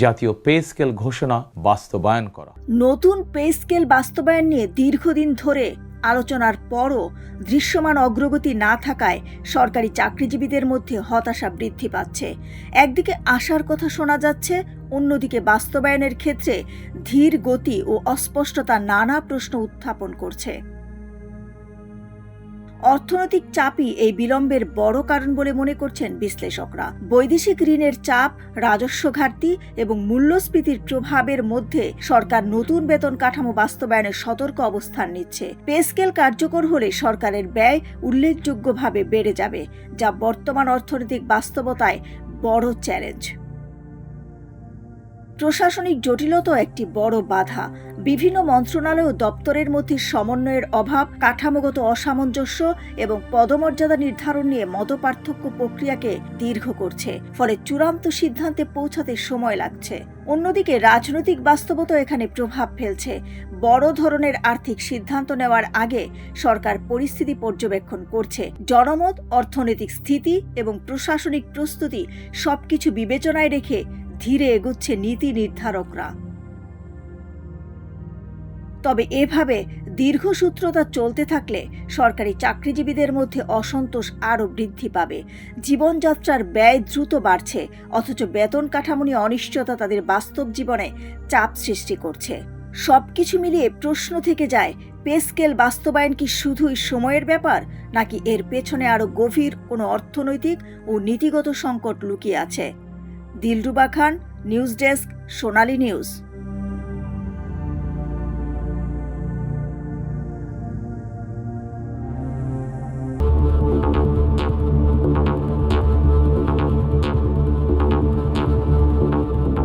জাতীয় pay scale ঘোষণা বাস্তবায়ন করা। নতুন পে স্কেল বাস্তবায়ন নিয়ে দীর্ঘদিন ধরে আলোচনার পরও দৃশ্যমান অগ্রগতি না থাকায় সরকারি চাকরিজীবীদের মধ্যে হতাশা বৃদ্ধি পাচ্ছে। একদিকে আশার কথা শোনা যাচ্ছে, অন্যদিকে বাস্তবায়নের ক্ষেত্রে ধীর গতি ও অস্পষ্টতা নানা প্রশ্ন উত্থাপন করছে। অর্থনৈতিক চাপই এই বিলম্বের বড় কারণ বলে মনে করছেন বিশ্লেষকরা। বৈদেশিক ঋণের চাপ, রাজস্ব ঘাটতি এবং মূল্যস্ফীতির প্রভাবের মধ্যে সরকার নতুন বেতন কাঠামো বাস্তবায়নে সতর্ক অবস্থান নিচ্ছে। পে স্কেল কার্যকর হলে সরকারের ব্যয় উল্লেখযোগ্যভাবে বেড়ে যাবে, যা বর্তমান অর্থনৈতিক বাস্তবতায় বড় চ্যালেঞ্জ। প্রশাসনিক জটিলতাও একটি বড় বাধা। বিভিন্ন মন্ত্রণালয় ও দপ্তরের মধ্যে সমন্বয়ের অভাব, কাঠামোগত অসামঞ্জস্য এবং পদমর্যাদা নির্ধারণ নিয়ে মতপার্থক্য প্রক্রিয়াকে দীর্ঘ করছে, ফলে চূড়ান্ত সিদ্ধান্তে পৌঁছাতে সময় লাগছে। অন্যদিকে রাজনৈতিক বাস্তবতা এখানে প্রভাব ফেলছে। বড় ধরনের আর্থিক সিদ্ধান্ত নেওয়ার আগে সরকার পরিস্থিতি পর্যবেক্ষণ করছে। জনমত, অর্থনৈতিক স্থিতি এবং প্রশাসনিক প্রস্তুতি সবকিছু বিবেচনায় রেখে ধীরে এগুচ্ছে নীতি নির্ধারকরা। তবে এভাবে দীর্ঘসূত্রতা চলতে থাকলে সরকারি চাকরিজীবীদের মধ্যে অসন্তোষ আরও বৃদ্ধি পাবে। জীবনযাত্রার ব্যয় দ্রুত বাড়ছে, অথচ বেতন কাঠামো নিয়ে অনিশ্চয়তা তাদের বাস্তব জীবনে চাপ সৃষ্টি করছে। সবকিছু মিলিয়ে প্রশ্ন থেকে যায়, পে স্কেল বাস্তবায়ন কি শুধুই সময়ের ব্যাপার, নাকি এর পেছনে আরও গভীর কোনো অর্থনৈতিক ও নীতিগত সংকট লুকিয়ে আছে? দিলরুবা খান, নিউজ ডেস্ক, সোনালী নিউজ।